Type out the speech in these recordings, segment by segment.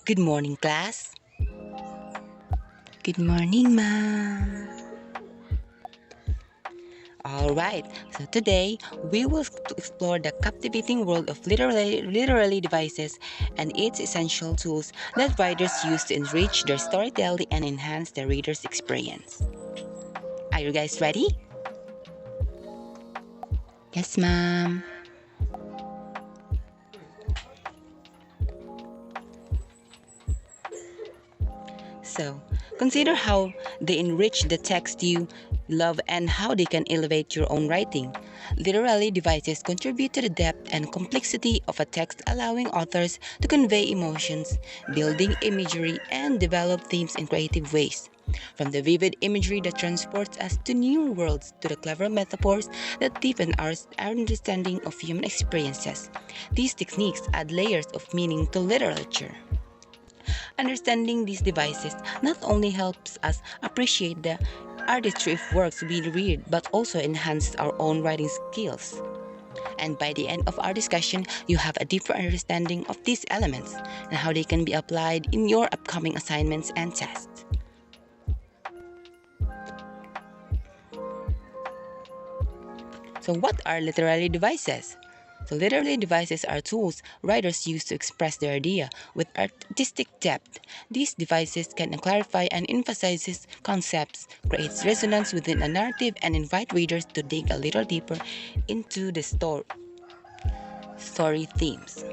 Good morning, class. Good morning, ma'am. Alright, so today we will explore the captivating world of literary devices and its essential tools that writers use to enrich their storytelling and enhance the reader's experience. Are you guys ready? Yes, ma'am. So, consider how they enrich the text you love and how they can elevate your own writing. Literary devices contribute to the depth and complexity of a text, allowing authors to convey emotions, building imagery, and develop themes in creative ways. From the vivid imagery that transports us to new worlds to the clever metaphors that deepen our understanding of human experiences, these techniques add layers of meaning to literature. Understanding these devices not only helps us appreciate the artistry of works we read, but also enhances our own writing skills. And by the end of our discussion, you have a deeper understanding of these elements and how they can be applied in your upcoming assignments and tests. So, what are literary devices? So, literary devices are tools writers use to express their idea with artistic depth. These devices can clarify and emphasize concepts, create resonance within a narrative, and invite readers to dig a little deeper into the story themes.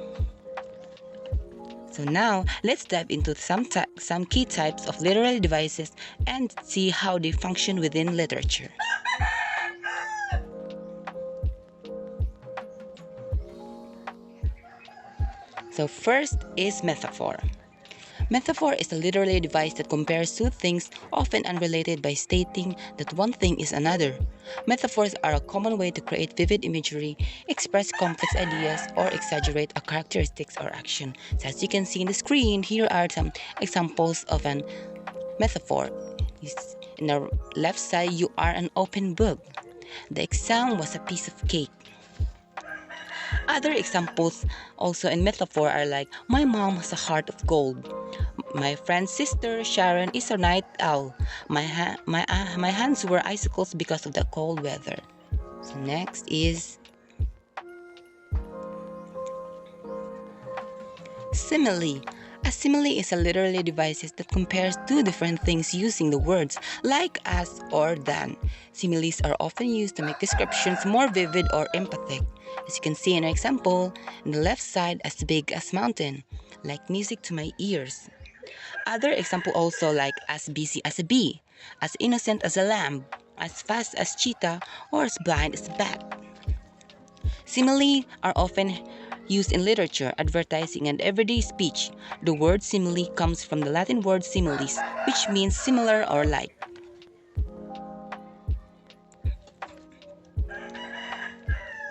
So now, let's dive into some key types of literary devices and see how they function within literature. So first is metaphor. Metaphor is a literary device that compares two things often unrelated by stating that one thing is another. Metaphors are a common way to create vivid imagery, express complex ideas, or exaggerate a characteristics or action. So as you can see in the screen, here are some examples of an metaphor. In the left side, you are an open book. The exam was a piece of cake. Other examples also in metaphor are like, my mom has a heart of gold. My friend's sister Sharon is a night owl. My hands were icicles because of the cold weather. So next is simile. A simile is a literary device that compares two different things using the words like, as, or than. Similes are often used to make descriptions more vivid or empathic. As you can see in an example, on the left side, as big as mountain, like music to my ears. Other example also like as busy as a bee, as innocent as a lamb, as fast as cheetah, or as blind as a bat. Simile are often used in literature, advertising, and everyday speech. The word simile comes from the Latin word similis, which means similar or like.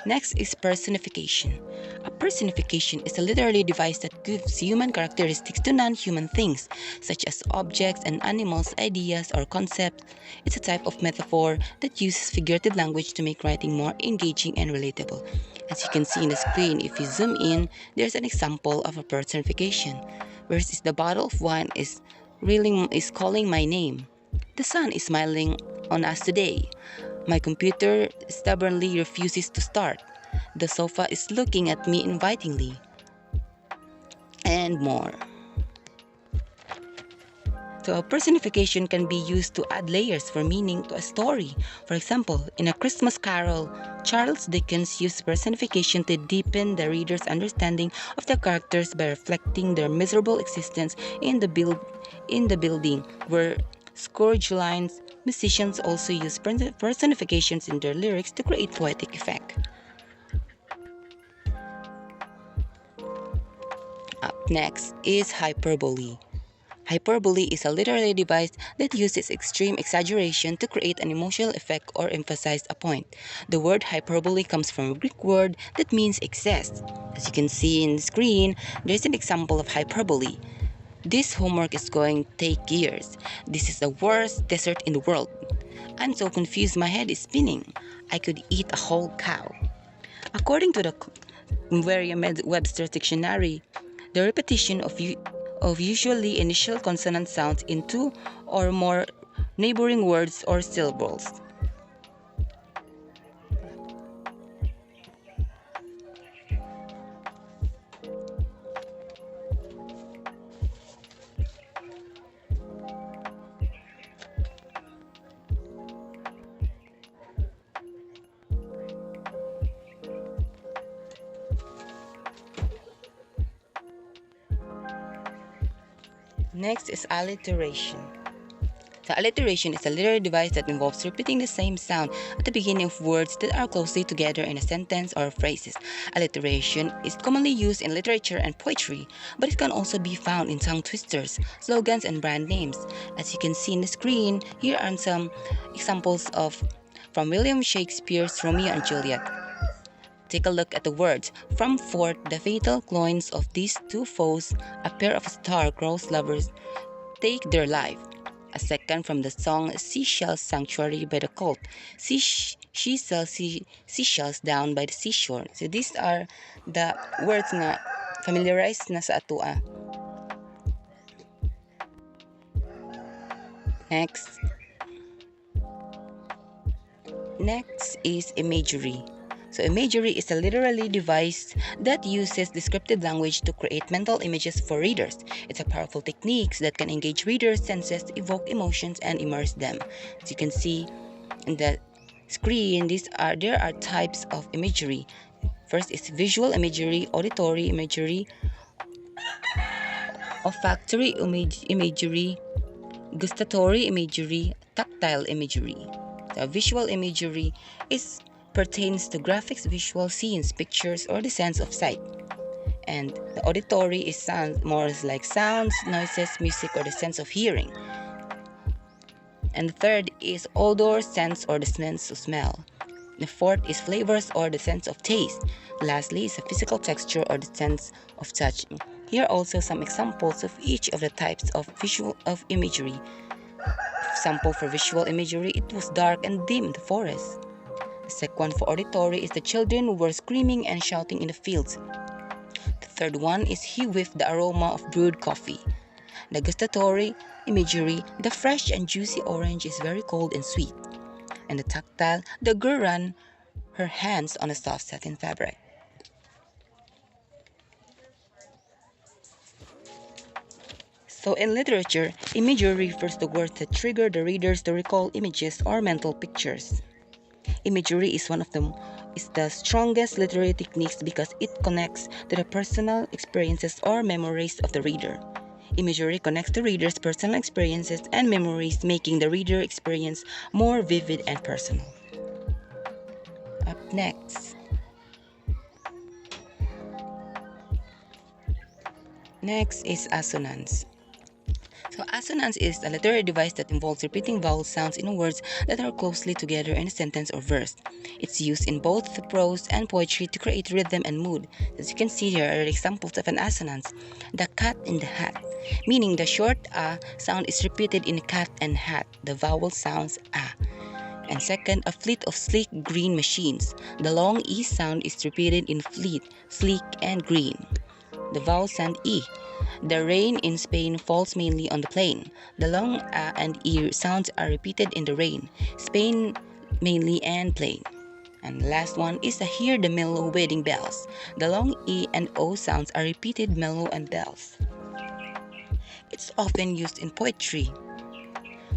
Next is personification. A personification is a literary device that gives human characteristics to non-human things, such as objects and animals, ideas, or concepts. It's a type of metaphor that uses figurative language to make writing more engaging and relatable. As you can see in the screen, if you zoom in, there's an example of a personification. Versus the bottle of wine is calling my name. The sun is smiling on us today. My computer stubbornly refuses to start. The sofa is looking at me invitingly. And more. So, personification can be used to add layers for meaning to a story. For example, in A Christmas Carol, Charles Dickens used personification to deepen the reader's understanding of the characters by reflecting their miserable existence in the building where Scrooge lines. Musicians also use personifications in their lyrics to create poetic effect. Up next is hyperbole. Hyperbole is a literary device that uses extreme exaggeration to create an emotional effect or emphasize a point. The word hyperbole comes from a Greek word that means excess. As you can see in the screen, there's an example of hyperbole. This homework is going to take years. This is the worst dessert in the world. I'm so confused, my head is spinning. I could eat a whole cow. According to the Merriam-Webster dictionary, the repetition of usually initial consonant sounds in two or more neighboring words or syllables. Next is alliteration. So alliteration is a literary device that involves repeating the same sound at the beginning of words that are closely together in a sentence or phrases. Alliteration is commonly used in literature and poetry, but it can also be found in tongue twisters, slogans, and brand names. As you can see in the screen, here are some examples from William Shakespeare's Romeo and Juliet. Take a look at the words. From forth the fatal loins of these two foes, a pair of star-crossed lovers take their life. A second from the song Seashell's Sanctuary by the Cult. She sells seashells down by the seashore. So these are the words nga familiarized na sa atua. Next is imagery. So imagery is a literary device that uses descriptive language to create mental images for readers. It's a powerful technique that can engage readers' senses, evoke emotions, and immerse them. As you can see in the screen, there are types of imagery. First is visual imagery, auditory imagery, olfactory imagery, gustatory imagery, tactile imagery. So visual imagery pertains to graphics, visual scenes, pictures, or the sense of sight. And the auditory is more like sounds, noises, music, or the sense of hearing. And the third is odor, sense, or the sense of smell. The fourth is flavors or the sense of taste. Lastly is a physical texture or the sense of touch. Here are also some examples of each of the types of imagery. Example for visual imagery, it was dark and dim in the forest. The second one for auditory is the children who were screaming and shouting in the fields. The third one is he whiffed the aroma of brewed coffee. The gustatory imagery, the fresh and juicy orange is very cold and sweet. And the tactile, the girl ran her hands on a soft satin fabric. So in literature, imagery refers to words that trigger the readers to recall images or mental pictures. Imagery is the strongest literary techniques because it connects to the personal experiences or memories of the reader. Imagery connects the reader's personal experiences and memories, making the reader experience more vivid and personal. Up next. Next is assonance. So assonance is a literary device that involves repeating vowel sounds in words that are closely together in a sentence or verse. It's used in both prose and poetry to create rhythm and mood. As you can see, here are examples of an assonance. The cat in the hat, meaning the short a sound is repeated in cat and hat. The vowel sounds a. And second, a fleet of sleek green machines. The long e sound is repeated in fleet, sleek, and green. The vowel sound e. The rain in Spain falls mainly on the plain. The long a and e sounds are repeated in the rain, Spain mainly, and plain. And the last one is the hear the mellow wedding bells. The long e and o sounds are repeated mellow and bells. It's often used in poetry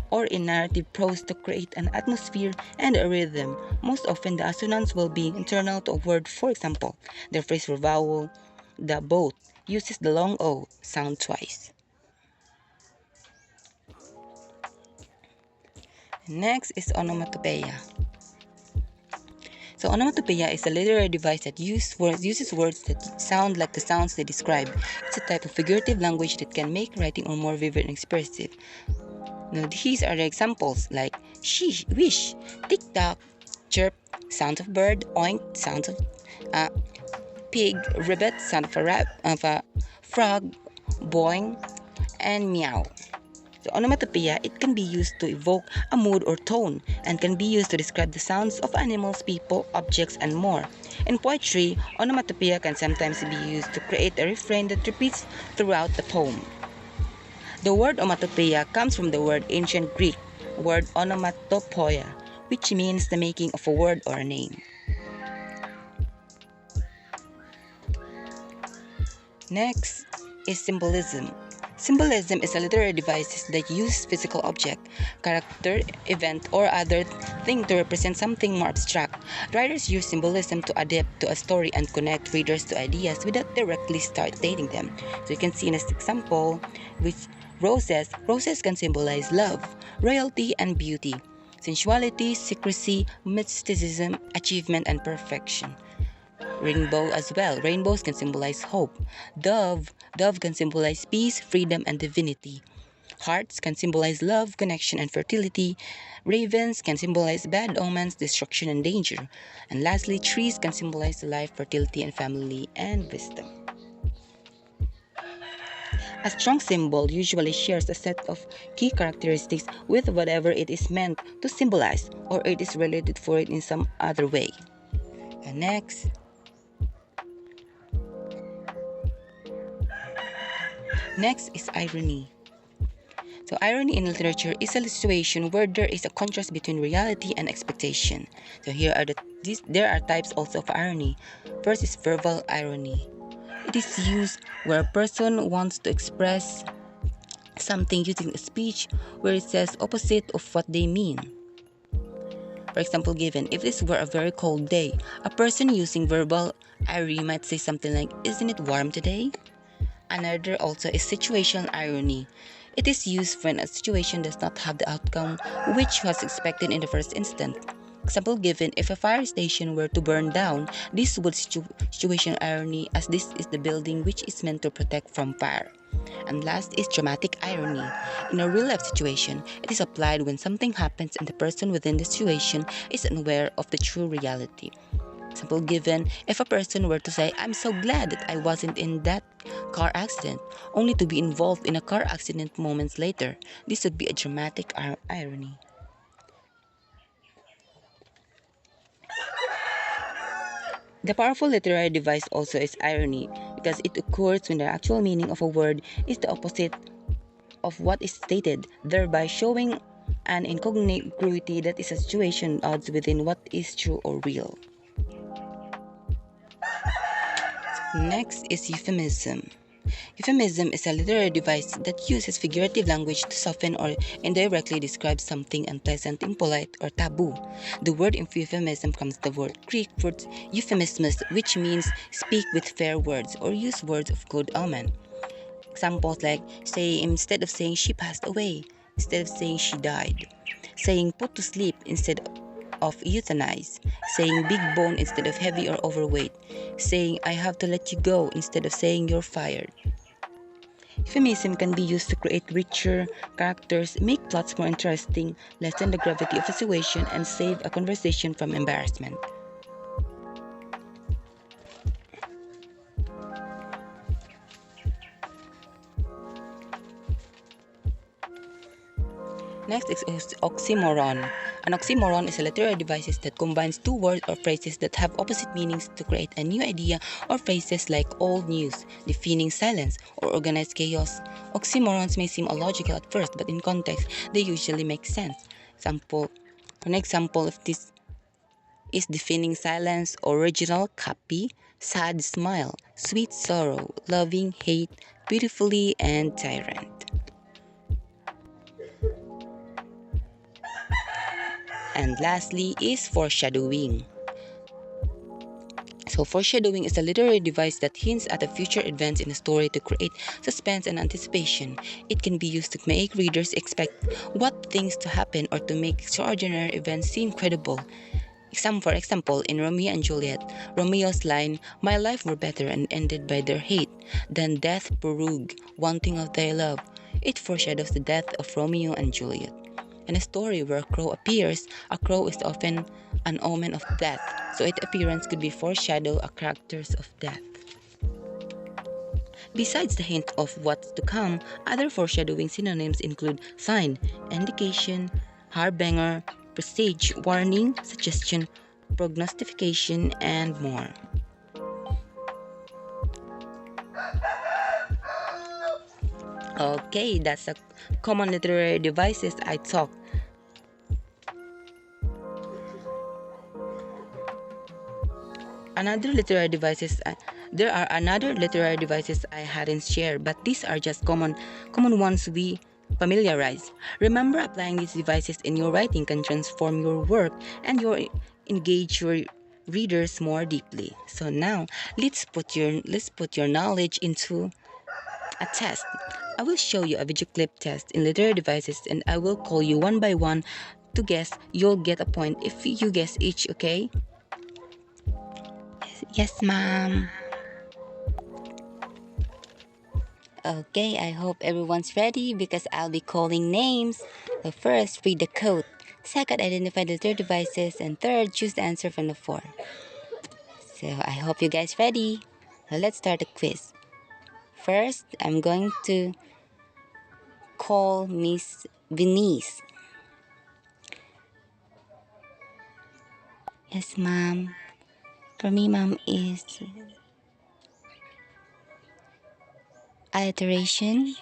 or in narrative prose to create an atmosphere and a rhythm. Most often the assonance will be internal to a word. For example, the phrase for vowel, the boat, uses the long O sound twice. Next is onomatopoeia. So onomatopoeia is a literary device that uses words that sound like the sounds they describe. It's a type of figurative language that can make writing more vivid and expressive. Now these are the examples like sheesh, wish, tick-tock, chirp, sound of bird, oink, sound of pig, ribbit, sound of a frog, boing, and meow. The onomatopoeia, it can be used to evoke a mood or tone and can be used to describe the sounds of animals, people, objects, and more. In poetry, onomatopoeia can sometimes be used to create a refrain that repeats throughout the poem. The word onomatopoeia comes from the word ancient Greek word onomatopoia, which means the making of a word or a name. Next is symbolism. Symbolism is a literary device that uses physical object, character, event, or other thing to represent something more abstract. Writers use symbolism to adapt to a story and connect readers to ideas without directly stating them. So you can see in this example, which roses can symbolize love, royalty, and beauty, sensuality, secrecy, mysticism, achievement, and perfection. Rainbow as well. Rainbows can symbolize hope. Dove can symbolize peace, freedom, and divinity. Hearts can symbolize love, connection, and fertility. Ravens can symbolize bad omens, destruction, and danger. And lastly, trees can symbolize life, fertility, and family, and wisdom. A strong symbol usually shares a set of key characteristics with whatever it is meant to symbolize, or it is related for it in some other way. And next is irony. So irony in literature is a situation where there is a contrast between reality and expectation. So there are types also of irony. First is verbal irony. It is used where a person wants to express something using a speech where it says opposite of what they mean. For example given, if this were a very cold day, a person using verbal irony might say something like, "Isn't it warm today?" Another also is situational irony. It is used when a situation does not have the outcome which was expected in the first instant. Example given, if a fire station were to burn down, this would situational irony as this is the building which is meant to protect from fire. And last is dramatic irony. In a real-life situation, it is applied when something happens and the person within the situation is unaware of the true reality. Example given, if a person were to say, "I'm so glad that I wasn't in that car accident," only to be involved in a car accident moments later, this would be a dramatic irony. The powerful literary device also is irony because it occurs when the actual meaning of a word is the opposite of what is stated, thereby showing an incongruity that is a situation odds within what is true or real. Next is euphemism. Euphemism is a literary device that uses figurative language to soften or indirectly describe something unpleasant, impolite, or taboo. The word euphemism comes from the word Greek word euphemismus, which means speak with fair words or use words of good omen. Examples like instead of saying she passed away, instead of saying she died, saying put to sleep instead of euthanize, saying big bone instead of heavy or overweight, saying I have to let you go instead of saying you're fired. Euphemism can be used to create richer characters, make plots more interesting, lessen the gravity of a situation, and save a conversation from embarrassment. Next is oxymoron. An oxymoron is a literary device that combines two words or phrases that have opposite meanings to create a new idea, or phrases like old news, deafening silence, or organized chaos. Oxymorons may seem illogical at first, but in context, they usually make sense. An example of this is deafening silence, original copy, sad smile, sweet sorrow, loving hate, beautifully, and tyrant. And lastly is foreshadowing. So foreshadowing is a literary device that hints at the future events in a story to create suspense and anticipation. It can be used to make readers expect what things to happen or to make extraordinary events seem credible. For example, in Romeo and Juliet, Romeo's line, "My life were better and ended by their hate, than death prorogue, wanting of thy love." It foreshadows the death of Romeo and Juliet. In a story where a crow appears, a crow is often an omen of death, so its appearance could be foreshadow a characters of death. Besides the hint of what's to come, other foreshadowing synonyms include sign, indication, harbinger, presage, warning, suggestion, prognostication, and more. Okay, that's a common literary devices I talk. Another literary devices There are another literary devices I hadn't shared, but these are just common ones we familiarize. Remember, applying these devices in your writing can transform your work and engage your readers more deeply. So now let's put your knowledge into a test. I will show you a video clip test in literary devices and I will call you one by one to guess. You'll get a point if you guess each, okay? Yes, ma'am. Okay, I hope everyone's ready because I'll be calling names. So first, read the code. Second, identify the third devices. And third, choose the answer from the four. So I hope you guys ready. So let's start the quiz. First, I'm going to call Miss Venice. Yes, ma'am. For me, ma'am, is alliteration.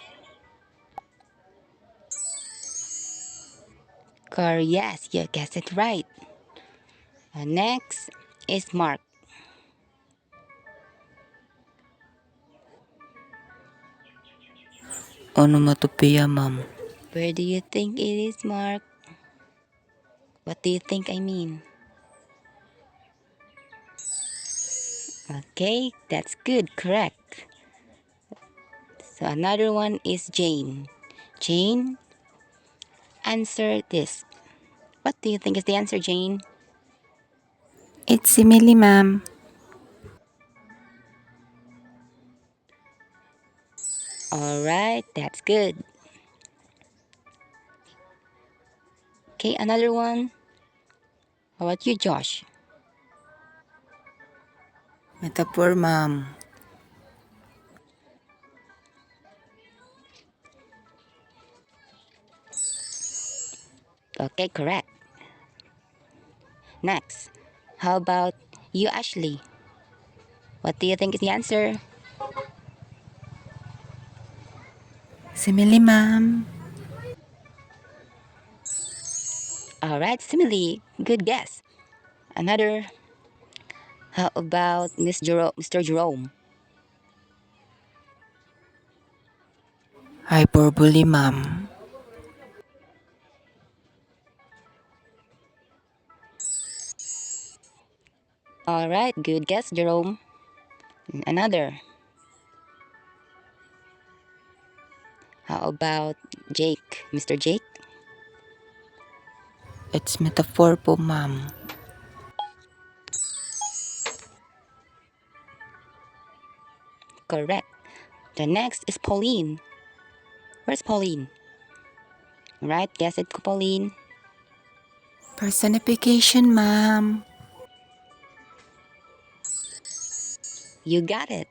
Yes, you guessed it right. Next is Mark. Onomatopoeia, ma'am. Where do you think it is, Mark? What do you think I mean? Okay, that's good, correct. So another one is Jane. Jane, answer this. What do you think is the answer, Jane? It's simile, ma'am. Alright, that's good. Okay, another one. How about you, Josh? Metaphor, ma'am. Okay, correct. Next, how about you, Ashley? What do you think is the answer? Simile, ma'am. Alright, simile. Good guess. Another, how about Mr. Jerome? Hyperbole, ma'am. Alright, good guess, Jerome. Another, how about Jake? Mr. Jake? It's metaphor po, ma'am. Correct. The next is Pauline. Where's Pauline? Right, guess it, Pauline. Personification, ma'am. You got it.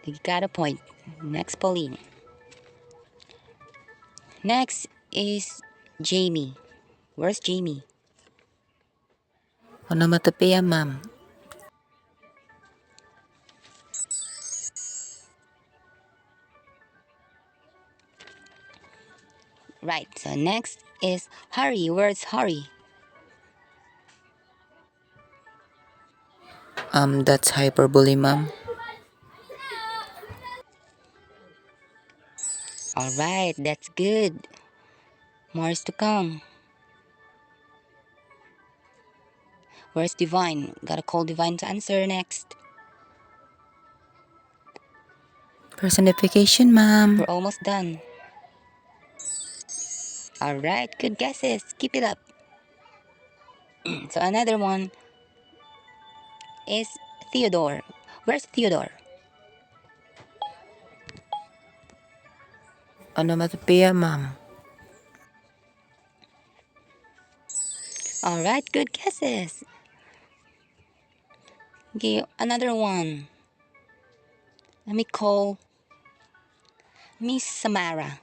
You got a point. Next, Pauline. Next is Jamie. Where's Jamie? Onomatopoeia, ma'am. Right, so next is Harry. Where's Harry? That's hyperbole, ma'am. Alright, that's good. More is to come. Where's Divine? Gotta call Divine to answer next. Personification, We're ma'am. almost done. Alright, good guesses. Keep it up. So another one is Theodore. Where's Theodore? Onomatopoeia, ma'am. Alright, good guesses. Okay, another one. Let me call Miss Samara.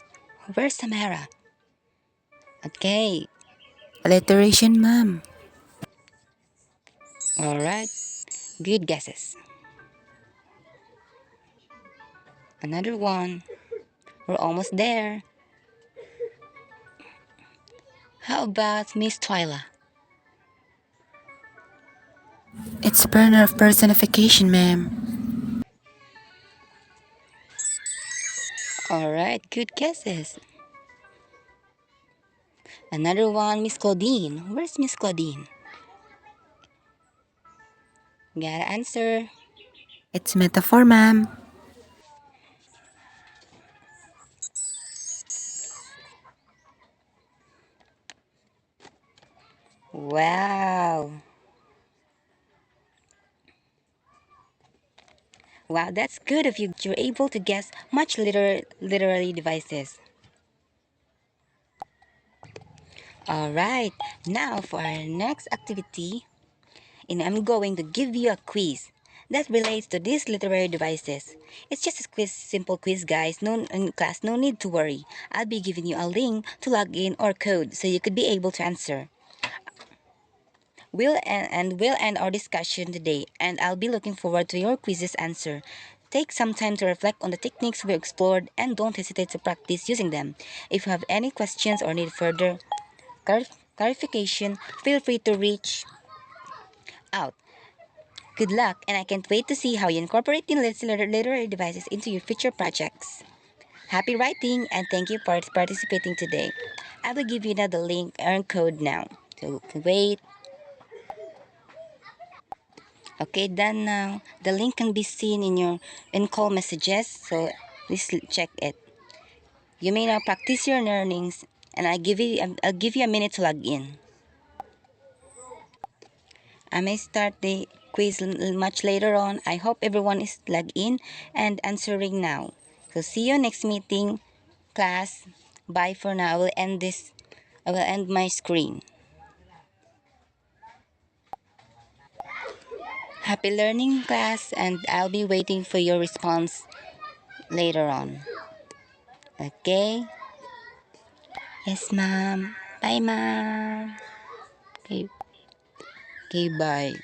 Where's Samara? Okay, Alliteration, ma'am. alright, good guesses. Another one. We're almost there. How about Miss Twyla? It's burner of personification, ma'am. Alright, good guesses. Another one, Miss Claudine. Where's Miss Claudine? Gotta answer. It's metaphor, ma'am. Wow. Wow, that's good of you. You're able to guess much literally devices. Alright, now for our next activity, and I'm going to give you a quiz that relates to these literary devices. It's just a quiz, simple quiz, guys. No, in class, no need to worry. I'll be giving you a link to log in or code so you could be able to answer. We'll end our discussion today, and I'll be looking forward to your quiz's answer. Take some time to reflect on the techniques we explored and don't hesitate to practice using them. If you have any questions or need further clarification, feel free to reach out. Good luck, and I can't wait to see how you incorporate the literary devices into your future projects. Happy writing, and thank you for participating today. I will give you now the link and code now. So wait. Okay, done now. The link can be seen in your in-call messages, so please check it. You may now practice your learnings, and I'll give you a minute to log in. I may start the quiz much later on. I hope everyone is logged in and answering now. So see you next meeting, class. Bye for now. I will end my screen. Happy learning, class, and I'll be waiting for your response later on. Okay? Yes, ma'am. Bye, ma'am. Okay, okay, bye.